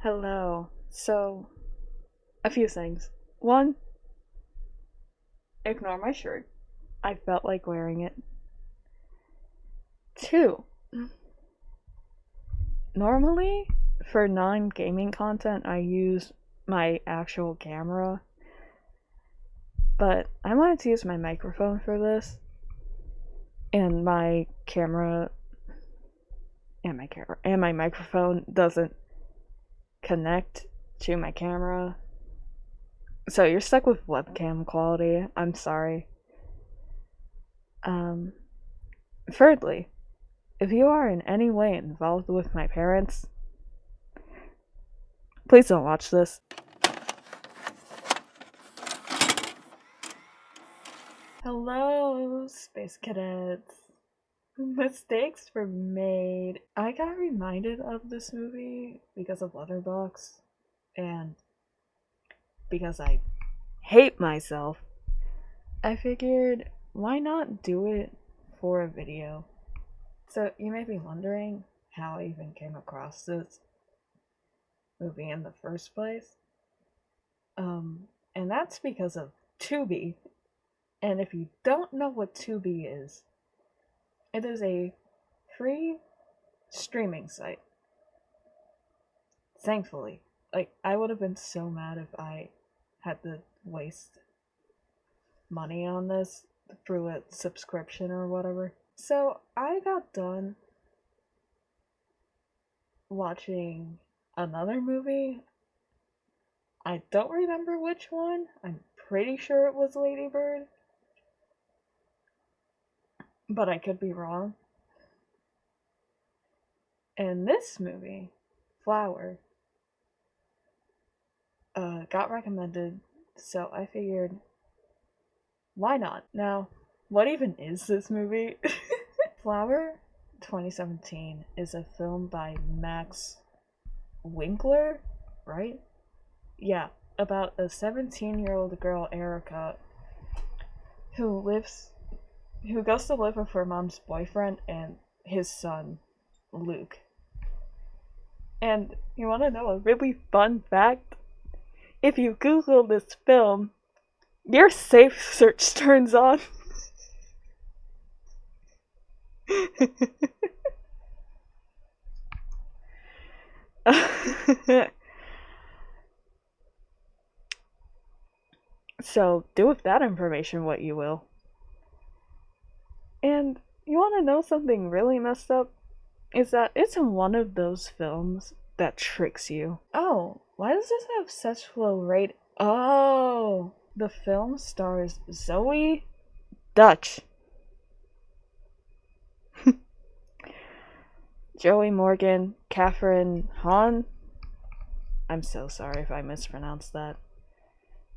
Hello. So, a few things. One, ignore my shirt. I felt like wearing it. Two, normally for non gaming content, I use my actual camera, but I wanted to use my microphone for this, and my microphone doesn't connect to my camera. So you're stuck with webcam quality. I'm sorry. Um, Thirdly, if you are in any way involved with my parents, please don't watch this. Hello, Space Cadets. Mistakes were made. I got reminded of this movie because of Letterboxd, and because I hate myself, I figured why not do it for a video? So you may be wondering how I even came across this movie in the first place. And that's because of Tubi. And if you don't know what Tubi is, it is a free streaming site. Thankfully. Like, I would have been so mad if I had to waste money on this through a subscription or whatever. So I got done watching another movie. I don't remember which one. I'm pretty sure it was Lady Bird, but I could be wrong. And this movie, Flower, got recommended, so I figured, why not? Now, what even is this movie? Flower 2017 is a film by Max Winkler, right? Yeah, about a 17-year-old girl, Erica, who goes to live with her mom's boyfriend and his son, Luke. And you want to know a really fun fact? If you Google this film, your safe search turns on. So, do with that information what you will. And you want to know something really messed up? Is that it's one of those films that tricks you. Oh, why does this have such low rate? Oh, the film stars Zoe Dutch, Joey Morgan, Catherine Hahn. I'm so sorry if I mispronounced that.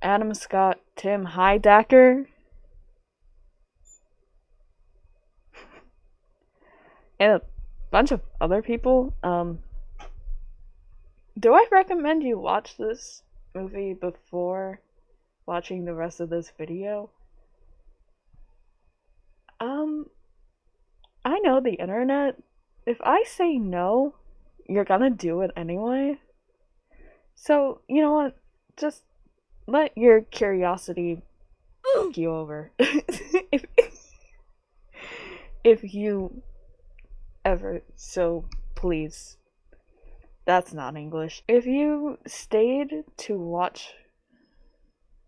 Adam Scott, Tim Heidecker, and a bunch of other people. Do I recommend you watch this movie before watching the rest of this video? I know the internet. If I say no, you're gonna do it anyway. So, you know what? Just let your curiosity you over. if, if you ever so please. That's not English. If you stayed to watch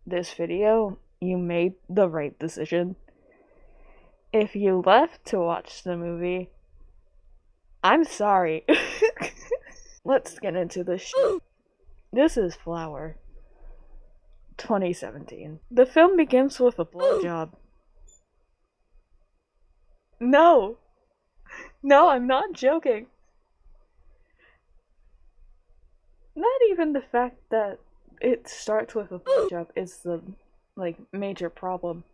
this video, you made the right decision. If you left to watch the movie, I'm sorry. Let's get into this shit. This is Flower 2017. The film begins with a blowjob. No! No, I'm not joking. Not even the fact that it starts with a blowjob is the, major problem.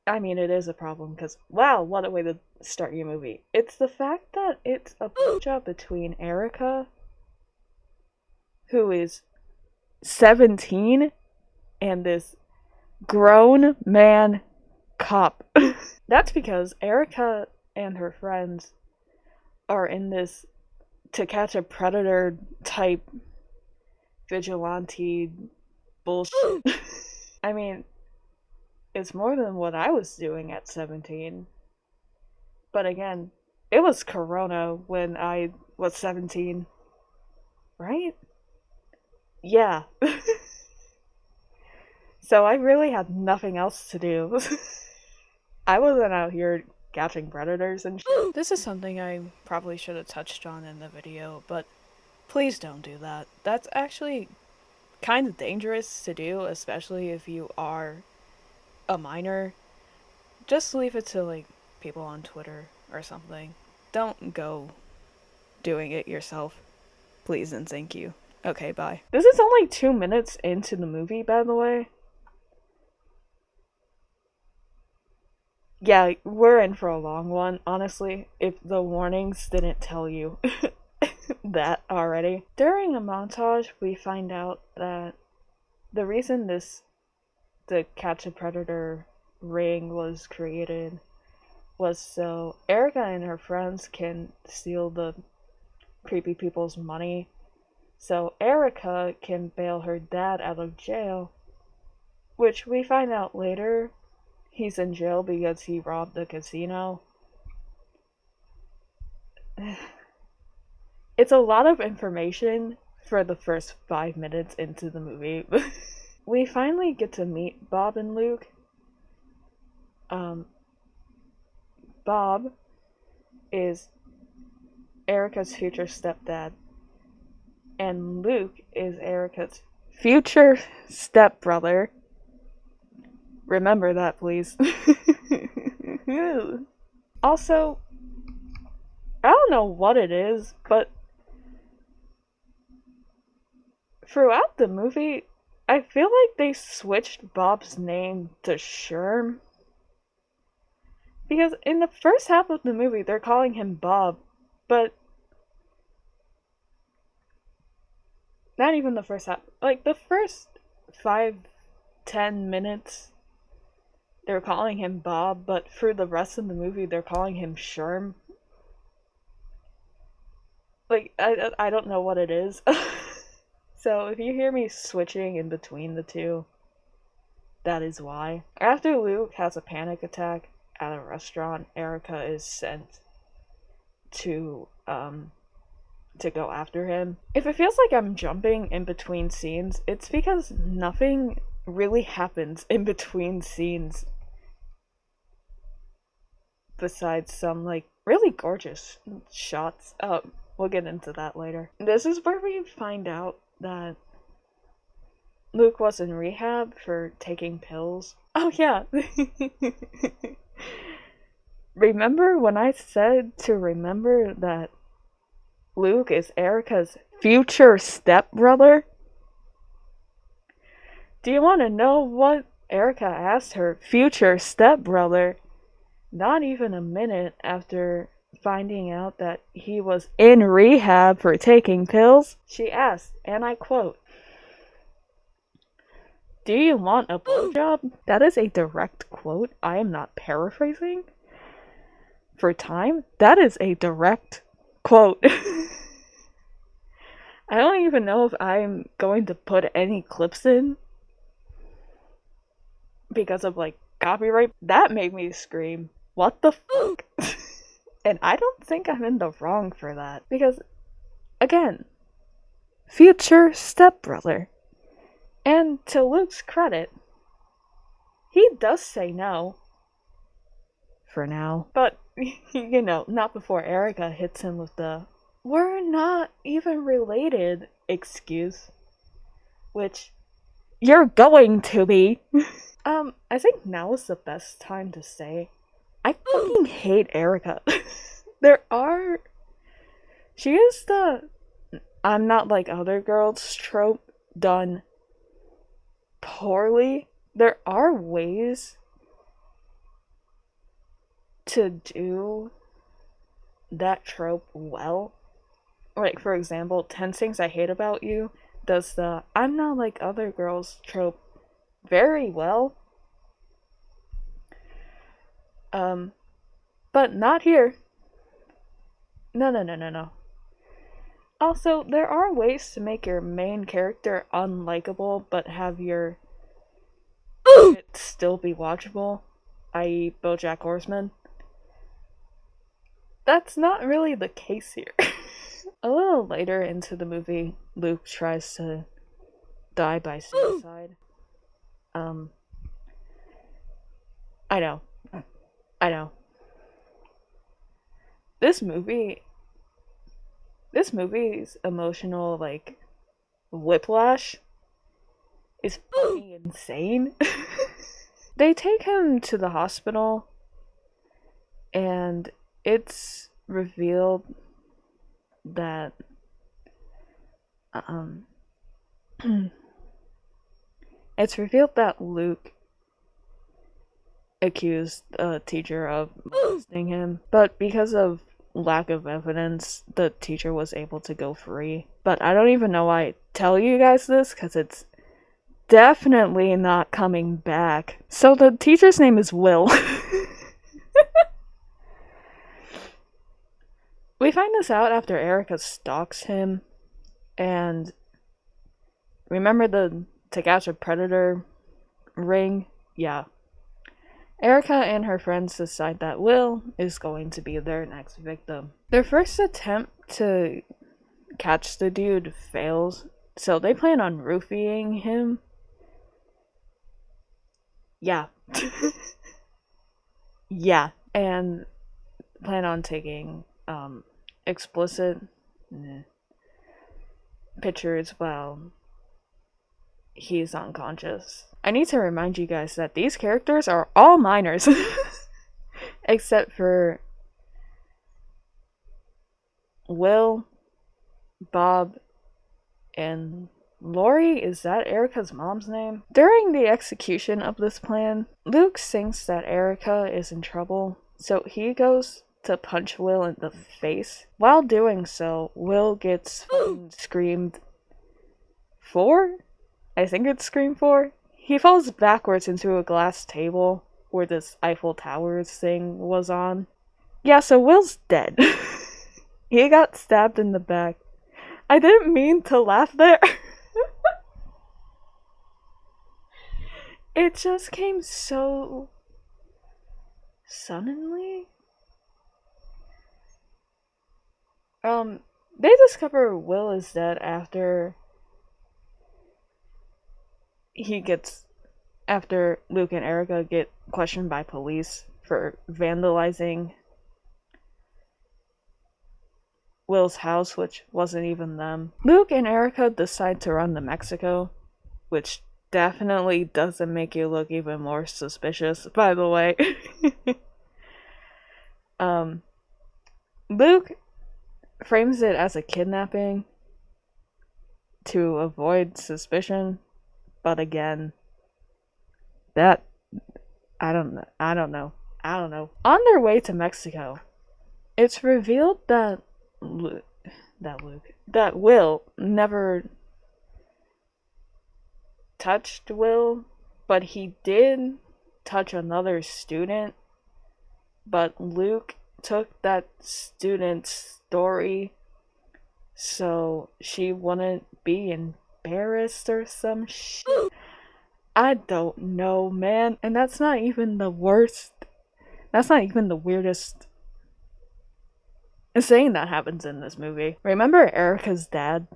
I mean, it is a problem, because, wow, what a way to start your movie. It's the fact that it's a blowjob between Erica, who is 17, and this grown man cop. That's because Erica and her friends are in this To Catch a Predator type vigilante bullshit. I mean, it's more than what I was doing at 17. But again, it was Corona when I was 17. Right? Yeah. So I really had nothing else to do. I wasn't out here catching predators and shit. This is something I probably should have touched on in the video, but please don't do that. That's actually kind of dangerous to do, especially if you are a minor. Just leave it to, like, people on Twitter or something. Don't go doing it yourself. Please and thank you. Okay, bye. This is only 2 minutes into the movie, by the way. Yeah, we're in for a long one, honestly, if the warnings didn't tell you that already. During a montage, we find out that the reason the Catch a Predator ring was created was so Erica and her friends can steal the creepy people's money, so Erica can bail her dad out of jail, which we find out later he's in jail because he robbed the casino. It's a lot of information for the first 5 minutes into the movie. We finally get to meet Bob and Luke. Bob is Erica's future stepdad, and Luke is Erica's future stepbrother. Remember that, please. Also, I don't know what it is, but throughout the movie, I feel like they switched Bob's name to Sherm. Because in the first half of the movie, they're calling him Bob, but not even the first half. Like, the first 5-10 minutes, they're calling him Bob, but for the rest of the movie, they're calling him Sherm. Like, I don't know what it is. So, if you hear me switching in between the two, that is why. After Luke has a panic attack at a restaurant, Erica is sent to go after him. If it feels like I'm jumping in between scenes, it's because nothing really happens in between scenes besides some, like, really gorgeous shots. We'll get into that later. This is where we find out that Luke was in rehab for taking pills. Oh yeah. Remember when I said to remember that Luke is Erica's future stepbrother? Do you want to know what Erica asked her future stepbrother not even a minute after finding out that he was in rehab for taking pills? She asked, and I quote, "Do you want a blowjob?" That is a direct quote. I am not paraphrasing. For time, that is a direct quote. I don't even know if I'm going to put any clips in because of, like, copyright. That made me scream, what the fuck? And I don't think I'm in the wrong for that. Because, again, future stepbrother. And to Luke's credit, he does say no. For now. But, you know, not before Erica hits him with the "we're not even related" excuse. Which, you're going to be. I think now is the best time to say, I fucking hate Erica. She is the "I'm not like other girls" trope done poorly. There are ways to do that trope well. Like, for example, 10 Things I Hate About You does the "I'm not like other girls" trope very well. But not here. No. Also, there are ways to make your main character unlikable, but have your it still be watchable, i.e. BoJack Horseman. That's not really the case here. A little later into the movie, Luke tries to die by suicide. I know. This movie's emotional, like, whiplash is fucking insane. They take him to the hospital, and it's revealed that Luke accused a teacher of molesting him, but because of lack of evidence, the teacher was able to go free. But I don't even know why I tell you guys this, because it's definitely not coming back. So the teacher's name is Will. We find this out after Erica stalks him, and remember the To Catch a Predator ring? Yeah. Erica and her friends decide that Will is going to be their next victim. Their first attempt to catch the dude fails, so they plan on roofing him. Yeah. Yeah. And plan on taking explicit pictures while he's unconscious. I need to remind you guys that these characters are all minors. Except for Will, Bob, and Lori. Is that Erica's mom's name? During the execution of this plan, Luke thinks that Erica is in trouble, so he goes to punch Will in the face. While doing so, Will gets screamed for? I think it's Scream 4. He falls backwards into a glass table where this Eiffel Towers thing was on. Yeah, so Will's dead. He got stabbed in the back. I didn't mean to laugh there. It just came so suddenly. They discover Will is dead after Luke and Erica get questioned by police for vandalizing Will's house, which wasn't even them. Luke and Erica decide to run to Mexico, which definitely doesn't make you look even more suspicious, by the way. Luke frames it as a kidnapping to avoid suspicion, but again, that I don't know. On their way to Mexico, it's revealed that Will never touched Will, but he did touch another student. But Luke took that student's story so she wouldn't be embarrassed or some shit. I don't know, man. And that's not even the worst. That's not even the weirdest thing that happens in this movie. Remember Erica's dad?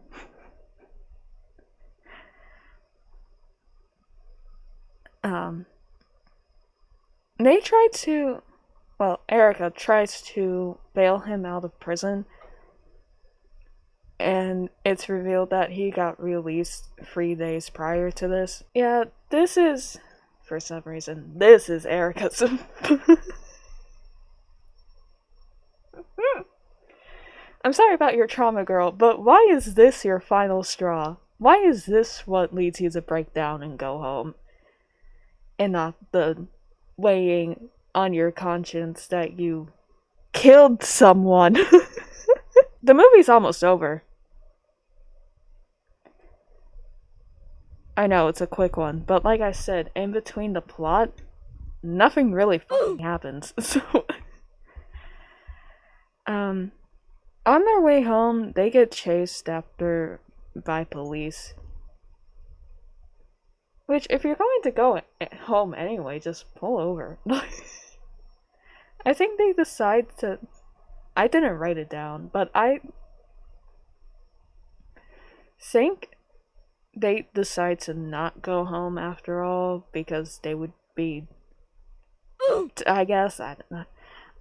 Erica tries to bail him out of prison, and it's revealed that he got released 3 days prior to this. Yeah, for some reason, this is Erica's. I'm sorry about your trauma, girl, but why is this your final straw? Why is this what leads you to break down and go home? And not the weighing on your conscience that you killed someone. The movie's almost over. I know, it's a quick one, but like I said, in between the plot, nothing really fucking happens. So, On their way home, they get chased after by police. Which, if you're going to go home anyway, just pull over. I think they decide to... I didn't write it down, but I think they decide to not go home after all because they would be... I guess, I don't know.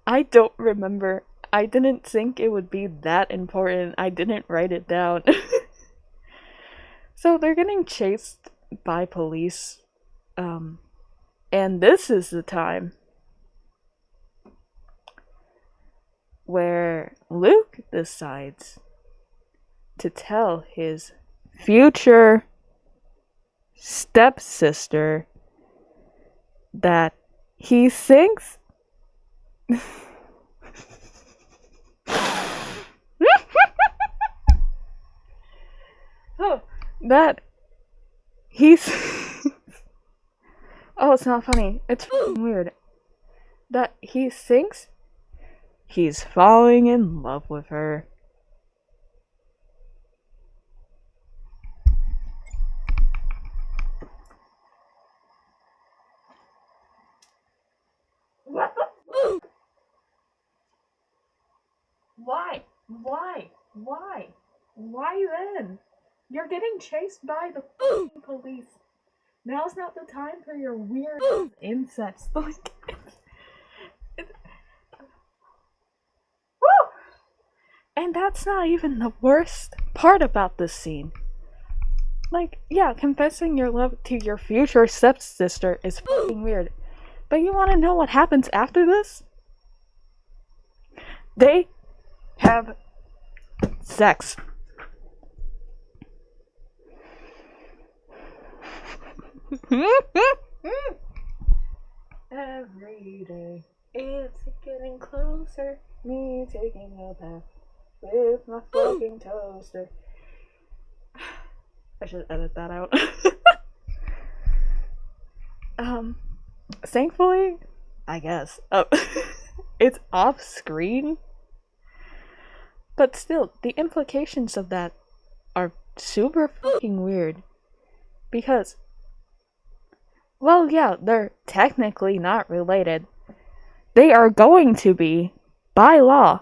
I don't remember. I didn't think it would be that important. I didn't write it down. So they're getting chased by police. And this is the time where Luke decides to tell his future stepsister that he thinks that he's oh, it's not funny. It's weird. That he thinks he's falling in love with her. What the? Why? Why then? You're getting chased by the police. Now's not the time for your weird incest. Woo! And that's not even the worst part about this scene. Like, yeah, confessing your love to your future stepsister is fucking weird. But you want to know what happens after this? They have sex. Every day it's getting closer. Me taking a bath with my fucking toaster. I should edit that out. Thankfully, I guess, it's off screen. But still, the implications of that are super fucking weird. Because, well, yeah, they're technically not related. They are going to be, by law.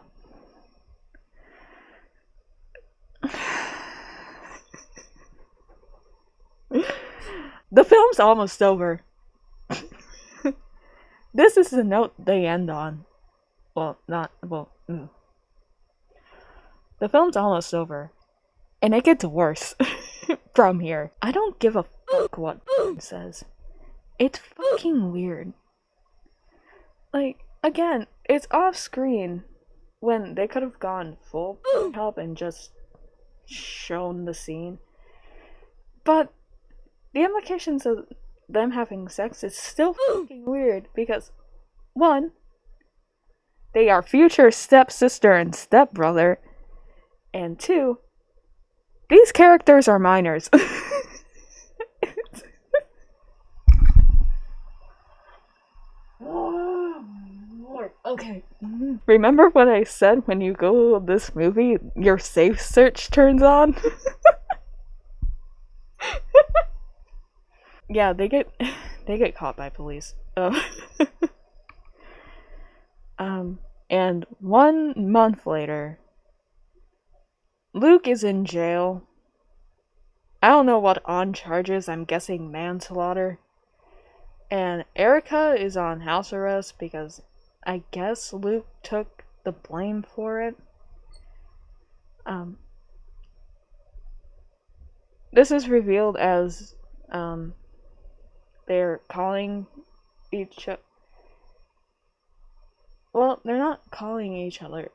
The film's almost over. This is the note they end on. Well, not, well, The film's almost over. And it gets worse from here. I don't give a fuck what says. It's fucking weird. Like, again, it's off screen when they could have gone full help and just shown the scene. But the implications of them having sex is still fucking weird because, one, they are future stepsister and stepbrother, and two, these characters are minors. Okay. Remember what I said when you Google this movie, your safe search turns on? Yeah, they get caught by police. And 1 month later, Luke is in jail. I don't know what on charges, I'm guessing manslaughter. And Erica is on house arrest because I guess Luke took the blame for it. This is revealed as they're calling each other. Well, they're not calling each other.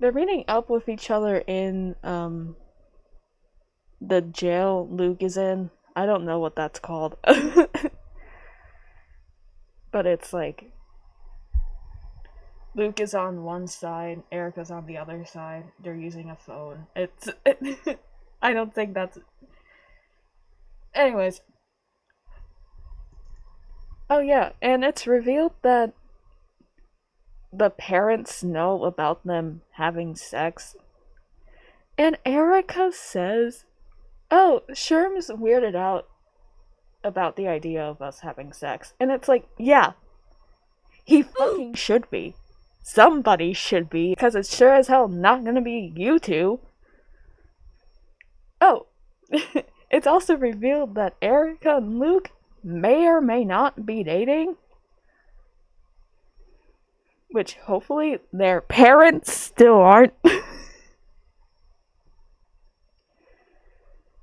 They're meeting up with each other in the jail Luke is in. I don't know what that's called. But it's like Luke is on one side, Erica's on the other side. They're using a phone. I don't think that's... Anyways. Oh yeah, and it's revealed that the parents know about them having sex. And Erica says, oh, Sherm's weirded out about the idea of us having sex. And it's like, yeah, he fucking should be. Somebody should be, because it's sure as hell not gonna be you two. Oh, it's also revealed that Erica and Luke may or may not be dating. Which hopefully their parents still aren't.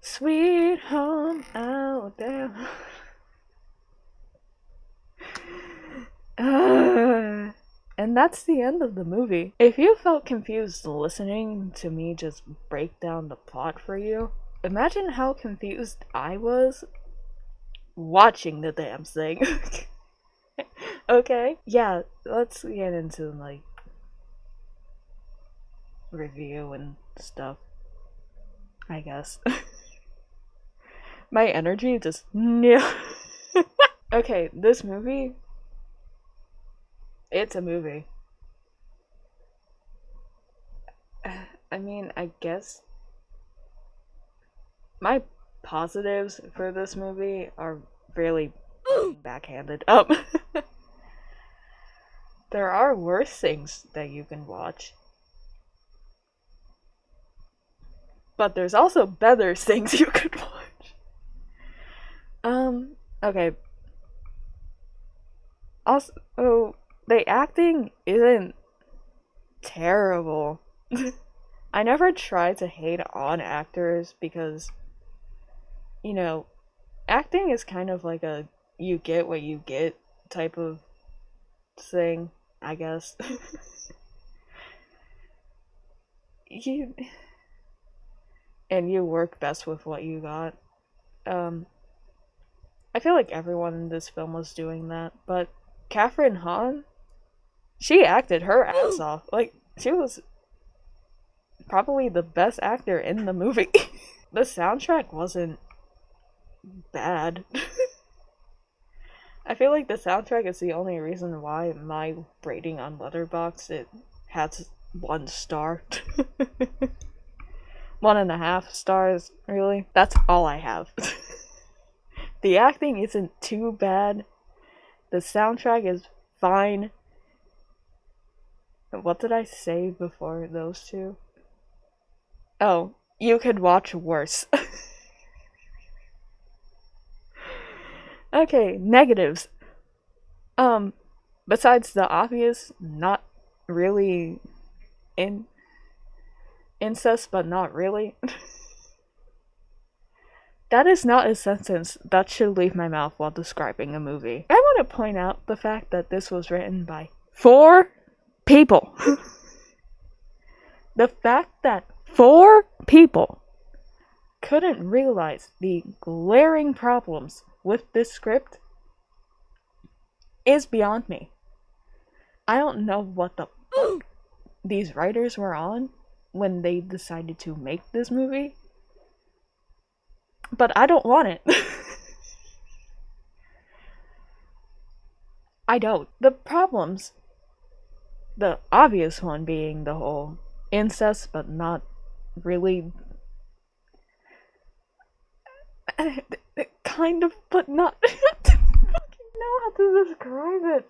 Sweet home Alabama. And that's the end of the movie. If you felt confused listening to me just break down the plot for you, imagine how confused I was watching the damn thing. Okay? Yeah, let's get into, like, review and stuff, I guess. My energy just... Okay, this movie... It's a movie. I mean, I guess... My positives for this movie are really backhanded. There are worse things that you can watch. But there's also better things you could watch. Okay. Also, the acting isn't terrible. I never try to hate on actors because, you know, acting is kind of like a you get what you get type of thing, I guess. You work best with what you got. I feel like everyone in this film was doing that, but Kathryn Hahn, she acted her ass off. Like, she was probably the best actor in the movie. The soundtrack wasn't bad. I feel like the soundtrack is the only reason why my rating on Letterboxd, it has 1 star. 1.5 stars, really. That's all I have. The acting isn't too bad. The soundtrack is fine. What did I say before those two? Oh, you could watch worse. Okay, negatives. Besides the obvious, not really incest, but not really. That is not a sentence that should leave my mouth while describing a movie. I want to point out the fact that this was written by 4 people. The fact that 4 people couldn't realize the glaring problems with this script is beyond me. I don't know what the fuck these writers were on when they decided to make this movie. But I don't want it. I don't. The problems, the obvious one being the whole incest, but not really. Kind of, but not. I don't fucking know how to describe it.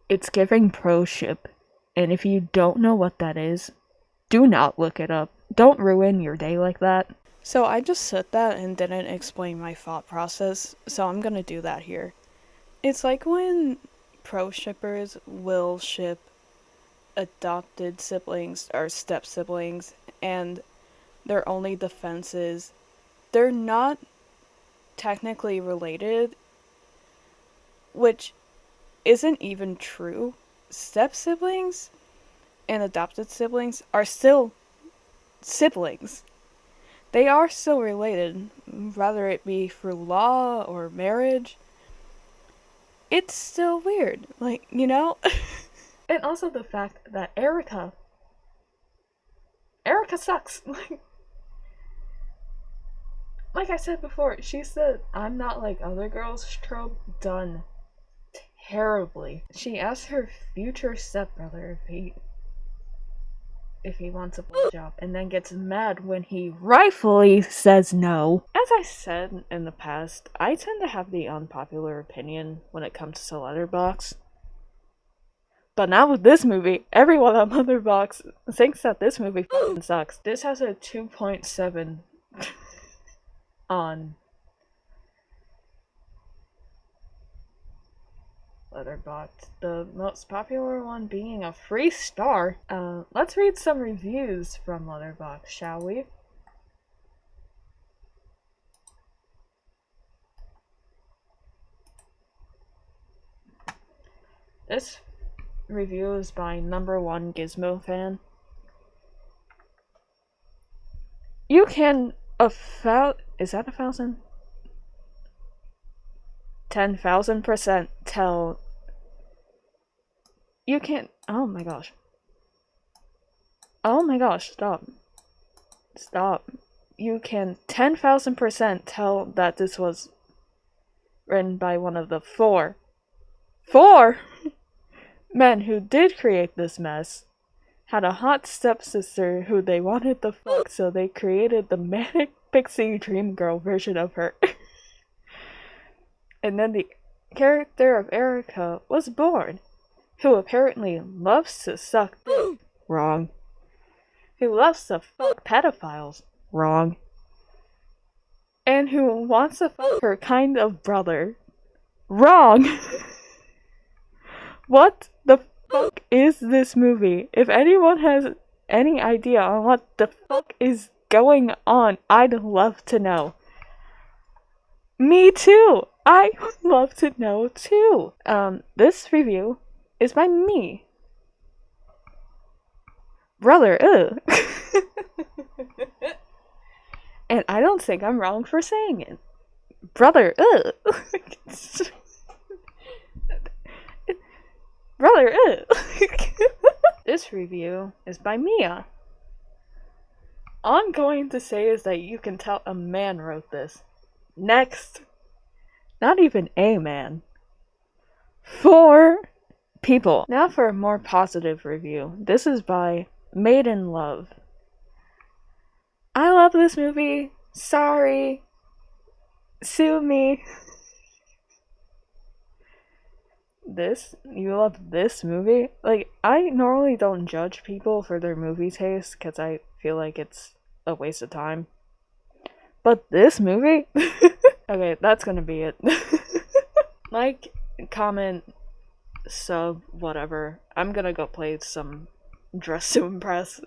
It's giving pro-ship. And if you don't know what that is, do not look it up. Don't ruin your day like that. So I just said that and didn't explain my thought process, so I'm gonna do that here. It's like when pro-shippers will ship adopted siblings or step-siblings, and their only defense is they're not technically related, which isn't even true. Step-siblings and adopted siblings are still siblings. They are still related, whether it be through law or marriage. It's still weird, like, you know? And also the fact that Erica sucks. Like, like I said before, she said, "I'm not like other girls" trope done terribly. She asked her future stepbrother if he wants a blowjob, and then gets mad when he rightfully says no. As I said in the past, I tend to have the unpopular opinion when it comes to Letterboxd. But now with this movie, everyone on Letterboxd thinks that this movie fucking sucks. This has a 2.7 on Letterboxd. The most popular one being a free star. Let's read some reviews from Letterboxd, shall we? This review is by #1 Gizmo fan. You can is that 1,000? 10,000% tell. You can't. Oh my gosh. Oh my gosh, stop. Stop. You can 10,000% tell that this was written by one of the four men who did create this mess. Had a hot stepsister who they wanted to fuck, so they created the manic pixie dream girl version of her. And then the character of Erica was born, who apparently loves to suck dick. Wrong. Who loves to fuck pedophiles. Wrong. And who wants to fuck her kind of brother. Wrong. What the fuck is this movie? If anyone has any idea on what the fuck is going on, I'd love to know. Me too! I would love to know too! This review is by me. Brother, ugh. And I don't think I'm wrong for saying it. Brother, ugh. Brother, ugh. This review is by Mia. All I'm going to say is that you can tell a man wrote this. Next. Not even a man. 4 people. Now for a more positive review. This is by Made in Love. I love this movie. Sorry. Sue me. You love this movie? Like, I normally don't judge people for their movie taste because I feel like it's a waste of time. But this movie? Okay, that's gonna be it. Like, comment, sub, whatever. I'm gonna go play some Dress to Impress.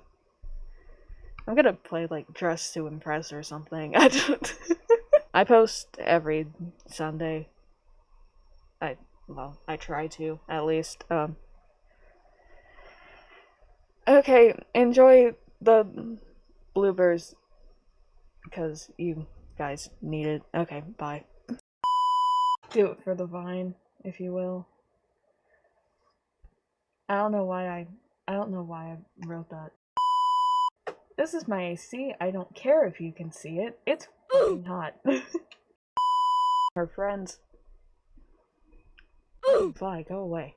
I'm gonna play like Dress to Impress or something. I post every Sunday. I try to, at least. Okay, enjoy the bloopers, because you guys need it. Okay, bye. Do it for the Vine, if you will. I don't know why I wrote that. This is my AC. I don't care if you can see it. It's fucking hot. Her friends. Fly, go away.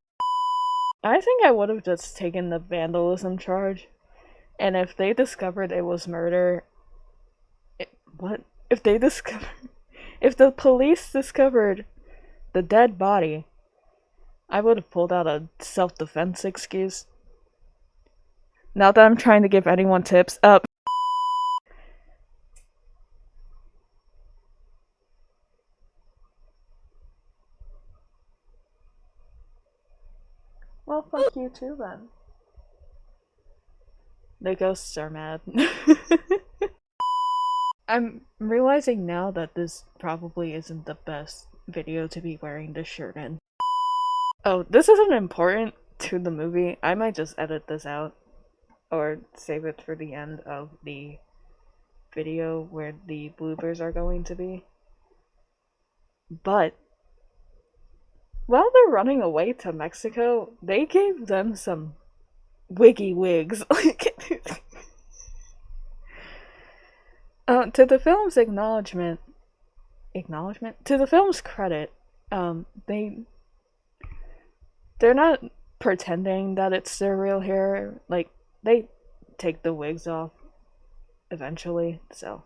I think I would have just taken the vandalism charge. And if they discovered it was murder... what? If the police discovered the dead body, I would have pulled out a self-defense excuse. Not that I'm trying to give anyone tips. Well, fuck you too, then. The ghosts are mad. I'm realizing now that this probably isn't the best video to be wearing this shirt in. Oh, this isn't important to the movie. I might just edit this out. Or save it for the end of the video where the bloopers are going to be. But while they're running away to Mexico, they gave them some wiggy wigs. To the film's to the film's credit, they they're not pretending that it's their real hair. Like, they take the wigs off eventually, so